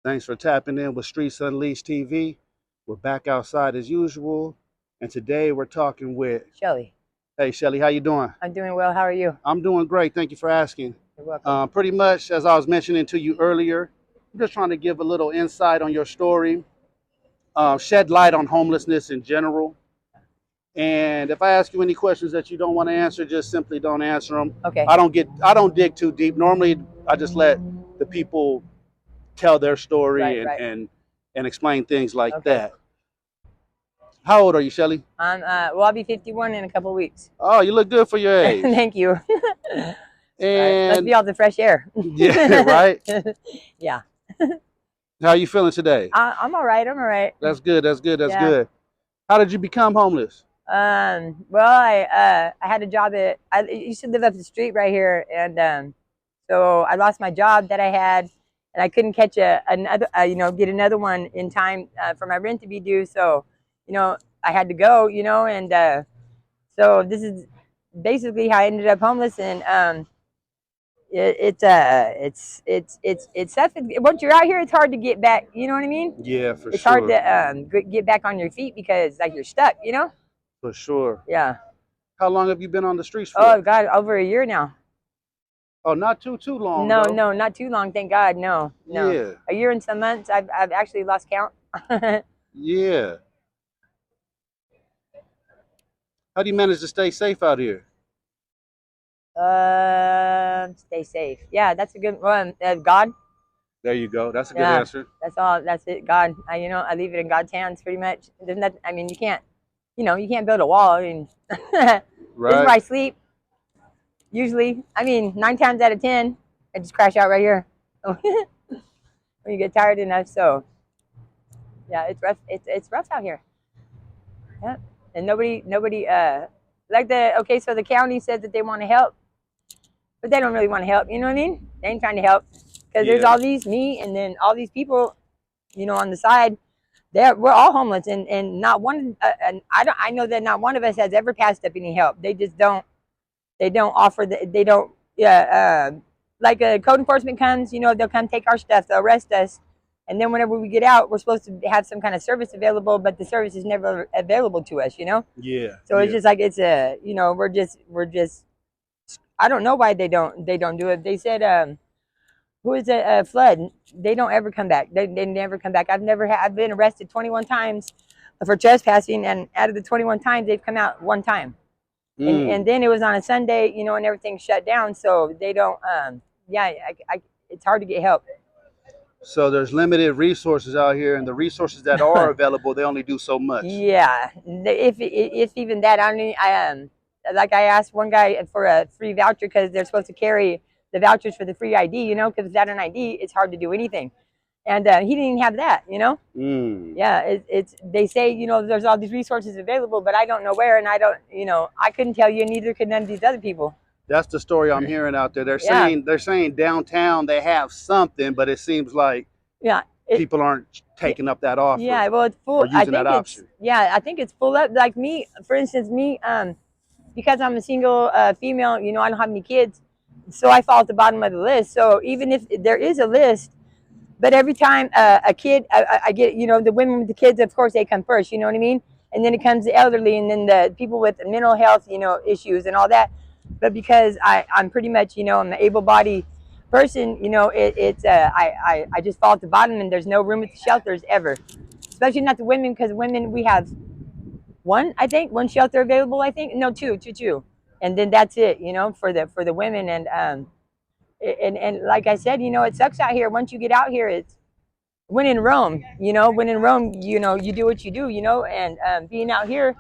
Thanks for tapping in with Streets Unleashed TV. We're back outside as usual, and today we're talking with. Shelly. Hey, Shelly, how you doing? I'm doing well. How are you? I'm doing great. Thank you for asking. You're welcome. Pretty much, as I was mentioning to you earlier, I'm just trying to give a little insight on your story, shed light on homelessness in general. And if I ask you any questions that you don't want to answer, just simply don't answer them. Okay. I don't dig too deep. Normally, I just let the people tell their story Right, and right. and explain things like Okay. that. How old are you, Shelly? Well, I'll be 51 in a couple of weeks. Oh, you look good for your age. Thank you. Right. Must And be all the fresh air. yeah, right. Yeah. How are you feeling today? I'm all right. I'm all right. That's good. That's good. That's Yeah. good. How did you become homeless? Well, I had a job I used to live up the street right here, and so I lost my job that I had, and I couldn't catch another, get another one in time for my rent to be due. So, I had to go, and so this is basically how I ended up homeless. And it's tough. Once you're out here, it's hard to get back. You know what I mean? Yeah, for It's hard sure. to get back on your feet because like you're stuck. For sure. Yeah. How long have you been on the streets for? Oh God, over a year now. Oh, not too long. No, though. no, not too long. Thank God. No, no. Yeah. A year and some months. I've actually lost count. Yeah. How do you manage to stay safe out here? Stay safe. Yeah, that's a good one. God. There you go. That's a good Yeah, answer. that's all. That's it. God. I leave it in God's hands pretty much. There's nothing. I mean, you can't. You can't build a wall. I mean, this is where I Right. sleep usually. I mean, 9 times out of 10, I just crash out right here when you get tired enough. So yeah, it's rough. It's rough out here. Yeah, and nobody so the county says that they want to help, but they don't really want to help. You know what I mean? They ain't trying to help because there's Yeah. all these me and then all these people, on the side. We're all homeless, and not one. And I know that not one of us has ever passed up any help. They just don't. They don't offer. They don't. Yeah. Like a code enforcement comes, they'll come take our stuff. They'll arrest us. And then whenever we get out, we're supposed to have some kind of service available, but the service is never available to us. Yeah. So it's Yeah. just like we're just. I don't know why they don't do it. They said who is it? Flood. They don't ever come back. They never come back. I've been arrested 21 times for trespassing, and out of the 21 times, they've come out one time. And then it was on a Sunday, and everything's shut down, so they don't. Yeah, it's hard to get help. So there's limited resources out here, and the resources that are available, they only do so much. Yeah, if even that, like I asked one guy for a free voucher because they're supposed to carry the vouchers for the free ID, because without an ID, it's hard to do anything. And he didn't even have that. Yeah, it's they say there's all these resources available, but I don't know where, and I don't, I couldn't tell you, and neither could none of these other people. That's the story I'm hearing out there. They're Yeah. saying downtown they have something, but it seems like Yeah, people aren't taking up that offer. yeah. Well, it's full. Or using that option. I think it's full up. Like me, for instance, because I'm a single female, I don't have any kids, so I fall at the bottom of the list. So even if there is a list, but every time a kid, I get, the women with the kids, of course, they come first. You know what I mean? And then it comes the elderly, and then the people with mental health, issues and all that. But because I'm pretty much, I'm an able-bodied person, I just fall at the bottom, and there's no room at the shelters ever, especially not the women, because women, we have one shelter available. I think no, two, and then that's it, for the women. And like I said, it sucks out here. Once you get out here, it's when in Rome. When in Rome, you do what you do. And being out here,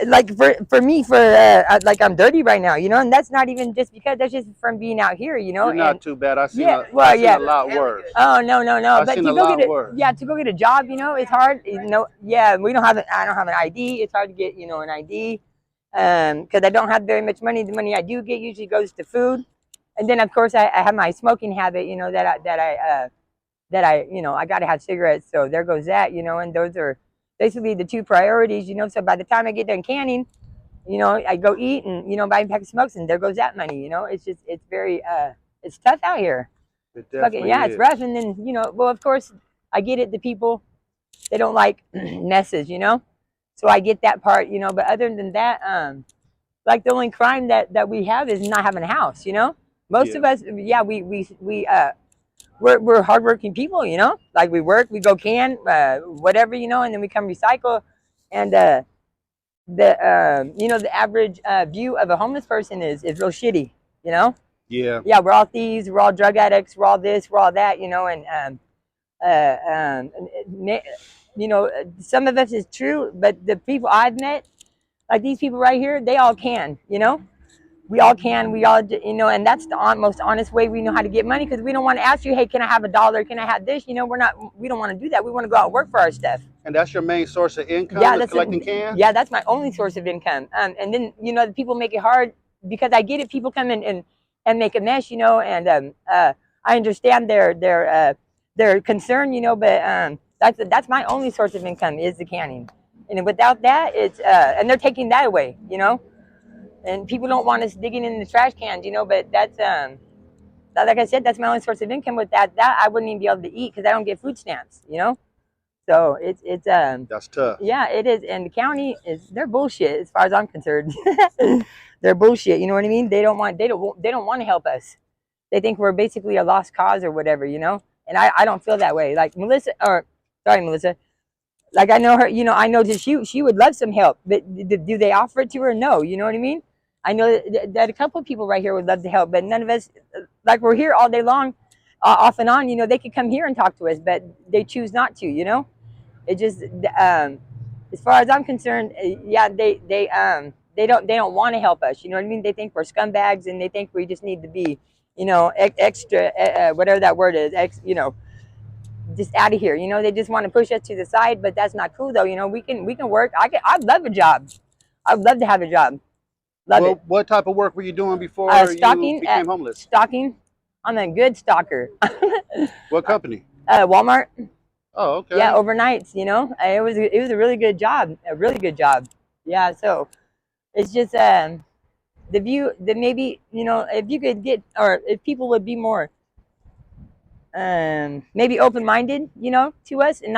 like for me, like I'm dirty right now. And that's not even just because that's just from being out here. You're not too bad. I've seen Yeah. a lot worse. Oh no. I've But seen to a go lot get worse. to go get a job, it's hard. Yeah, I don't have an ID. It's hard to get an ID. Because I don't have very much money. The money I do get usually goes to food, and then of course I have my smoking habit. I got to have cigarettes. So there goes that. And those are basically the two priorities. So by the time I get done canning, I go eat and buy a pack of smokes, and there goes that money. It's very it's tough out here. It Fucking definitely yeah, it's is. rough. And then well, of course, I get it. The people, they don't like messes, So I get that part, But other than that, like the only crime that we have is not having a house, Most of Yeah. us, yeah, we're hardworking people, Like we work, we go can, whatever, and then we come recycle, and the average view of a homeless person is real shitty, you know. Yeah. Yeah, we're all thieves, we're all drug addicts, we're all this, we're all that, and some of us is true, but the people I've met, like these people right here, they all can, We all can, we all, and that's the most honest way we know how to get money, because we don't want to ask you, hey, can I have $1? Can I have this? We don't want to do that. We want to go out and work for our stuff. And that's your main source of income Yeah, is collecting cans? yeah, that's my only source of income. And then the people make it hard, because I get it. People come in and make a mess, and I understand their concern, but that's my only source of income is the canning, and without that, it's and they're taking that away, and people don't want us digging in the trash cans, but that's like I said, that's my only source of income. With that I wouldn't even be able to eat, because I don't get food stamps, So it's That's tough. yeah, it is. And the county they're bullshit as far as I'm concerned. They're bullshit. You know what I mean? They don't want to help us. They think we're basically a lost cause or whatever, And I don't feel that way. Like Melissa, or sorry, Melissa. Like I know her, I know that she would love some help, but do they offer it to her? No, you know what I mean? I know that a couple of people right here would love to help, but none of us, like we're here all day long, off and on. They could come here and talk to us, but they choose not to. It just as far as I'm concerned, yeah, they don't want to help us. You know what I mean? They think we're scumbags, and they think we just need to be, extra, whatever that word is, just out of here. They just want to push us to the side, but that's not cool though. We can work. I'd love a job. I'd love to have a job. Love it. What type of work were you doing before you Stalking became homeless? stalking. I'm a good stalker. What company? Walmart. Oh, okay. Yeah, overnights. It was a really good job. A really good job. Yeah. So it's just the view that maybe if you could get, or if people would be more maybe open-minded, to us, and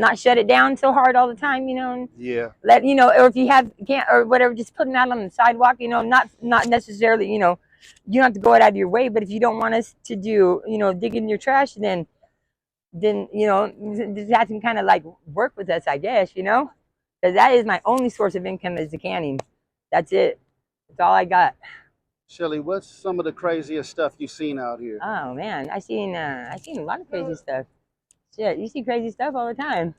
not shut it down so hard all the time, and Yeah. let or if you can't or whatever, just put them out on the sidewalk, not necessarily, you don't have to go out of your way, but if you don't want us to do, dig in your trash, then just have to kind of like work with us, I guess, because that is my only source of income, is the canning. That's it. That's all I got. Shelly, what's some of the craziest stuff you've seen out here? Oh man, I seen a lot of crazy stuff. Shit, you see crazy stuff all the time.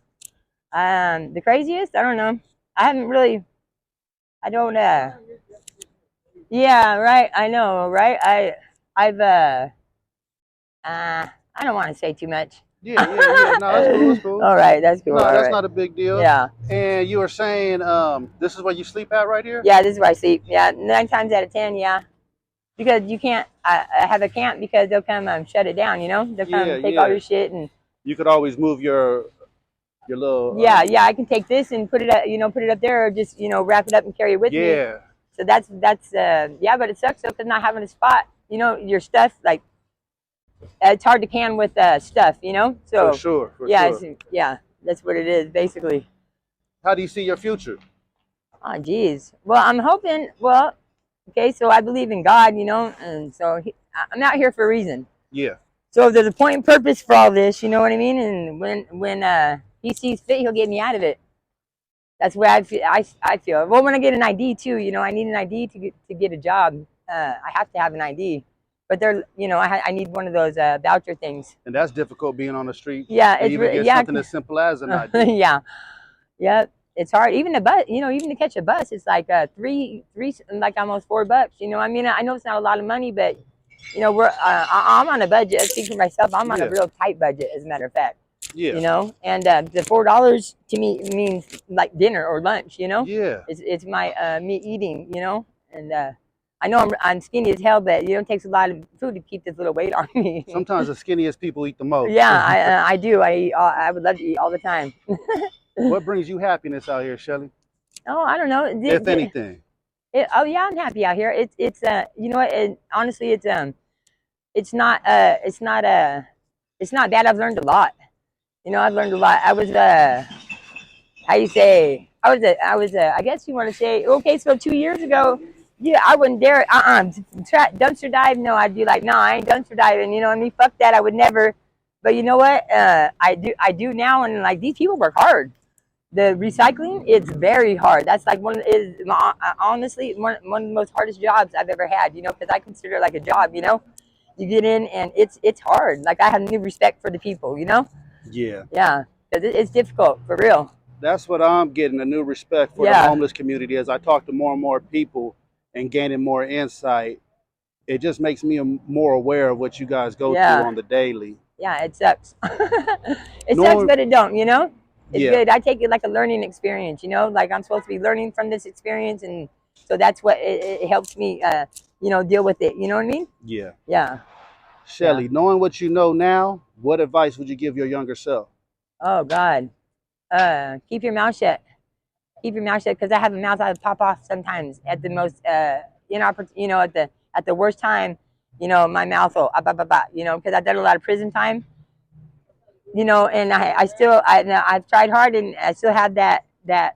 The craziest, I don't know. I haven't really. I don't. Yeah, right. I know, right. I've. I don't want to say too much. Yeah, yeah, yeah. No, that's cool. That's cool. All right, that's cool. No, All that's right. not a big deal. Yeah, And you were saying this is where you sleep at right here? yeah. This is where I sleep. Yeah, 9 times out of 10. Yeah, because you can't. I have a camp, because they'll come shut it down. They'll come Yeah, take all yeah. your shit, and You could always move your little yeah. I can take this and put it up, put it up there, or just wrap it up and carry it with me. yeah. So that's yeah, but it sucks though, because not having a spot, your stuff, like it's hard to can with stuff, So For sure, for yeah, sure. yeah, that's what it is basically. How do you see your future? Oh geez. Well, I'm hoping. Well, okay, so I believe in God, and so I'm out here for a reason. Yeah. So if there's a point and purpose for all this, you know what I mean? And when He sees fit, He'll get me out of it. That's where I feel. I feel. Well, when I get an ID too, I need an ID to get a job. I have to have an ID, but I need one of those voucher things. And that's difficult being on the street. Yeah, And it's even get yeah, something as simple as an ID. yeah, yeah. It's hard. Even the bus, even to catch a bus, it's like three, like almost $4. I mean, I know it's not a lot of money, but I'm on a budget. Speaking for myself, I'm on a Yeah. real tight budget, as a matter of fact. Yeah. And the $4 to me means like dinner or lunch. Yeah. It's my me eating. And I know I'm skinny as hell, but it takes a lot of food to keep this little weight on me. Sometimes the skinniest people eat the most. Yeah, I do. I eat. I would love to eat all the time. What brings you happiness out here, Shelly? Oh, I don't know. If anything. Oh yeah, I'm happy out here. It's you know what? Honestly, it's it's not it's not bad. I've learned a lot. You know, I've learned a lot. I was how you say, I guess you want to say, okay, so 2 years ago, yeah, I wouldn't dare, dumpster dive. No, I'd be like, no, I ain't dumpster diving. You know what I mean? Fuck that. I would never. But you know what? I do now, and like these people work hard. The recycling, it's very hard. That's like honestly one of the most hardest jobs I've ever had. You know, because I consider it like a job. You know, you get in and it's hard. Like I have new respect for the people. You know? Yeah. Yeah, 'cause it's difficult for real. That's what I'm getting, a new respect for the Yeah. homeless community. As I talk to more and more people and gaining more insight, it just makes me more aware of what you guys go through Yeah. on the daily. Yeah, it sucks. It sucks, Knowing, but it don't, you know? It's yeah, good. I take it like a learning experience, you know? Like I'm supposed to be learning from this experience. And so that's what it helps me, you know, deal with it. You know what I mean? yeah. Yeah. Yeah. Shelly, knowing what you know now, what advice would you give your younger self? Oh, God. Keep your mouth shut. Keep your mouth shut because I have a mouth I pop off sometimes at the most, you know, at the worst time, you know, my mouth will, you know, because I've done a lot of prison time, you know, and I still I've tried hard and I still have that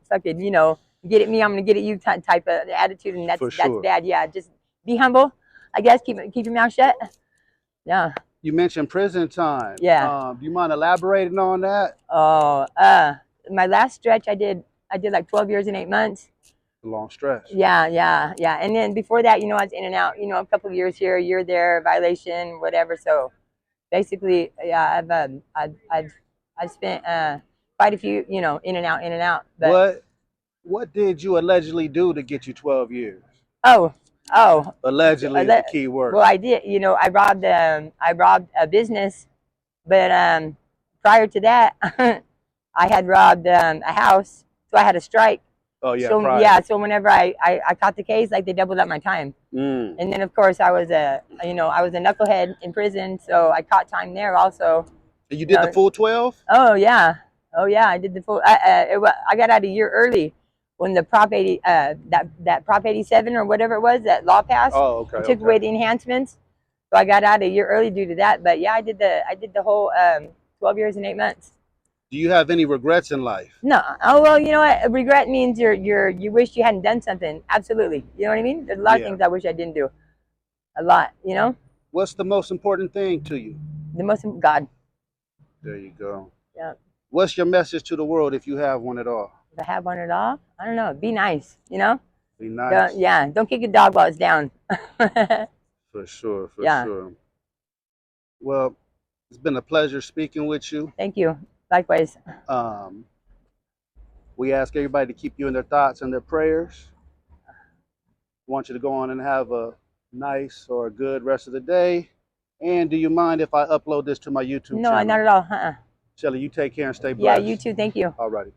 fucking, you know, get at me, I'm gonna get at you type of attitude, and For that's sure. bad. Yeah, just be humble, I guess. Keep your mouth shut. Yeah. You mentioned prison time. Yeah. Do you mind elaborating on that? Oh, my last stretch I did like 12 years and 8 months. A long stretch. Yeah, yeah, yeah. And then before that, you know, I was in and out, you know, a couple of years here, a year there, violation, whatever. So basically, yeah, I've spent quite a few, you know, in and out. But What did you allegedly do to get you 12 years? oh, oh, Allegedly is the key word. well, I did, you know, I robbed a business, but prior to that, I had robbed a house, so I had a strike. Oh yeah, So prior. yeah, so whenever I caught the case, like they doubled up my time. Mm. And then of course I was I was a knucklehead in prison, so I caught time there also. And you You did the know, full 12? oh yeah, oh yeah, I did the full. I got out a year early when the Prop 80, that Prop 87 or whatever it was, that law passed Oh, okay, and took away the enhancements. So I got out a year early due to that. But yeah, I did the whole 12 years and 8 months. Do you have any regrets in life? No, oh well, you know what? Regret means you wish you hadn't done something. Absolutely, you know what I mean. There's a lot of Yeah. things I wish I didn't do. A lot, you know. What's the most important thing to you? The most God. There you go. Yeah. What's your message to the world if you have one at all? If I have one at all, I don't know. Be nice, you know. Be nice. Don't kick a dog while it's down. For sure, for Yeah. sure. Well, it's been a pleasure speaking with you. Thank you. Likewise. We ask everybody to keep you in their thoughts and their prayers. Want you to go on and have a nice or a good rest of the day. And do you mind if I upload this to my YouTube No, channel? not at all. Shelly, you take care and stay Yeah, blessed. you too. Thank you. All righty.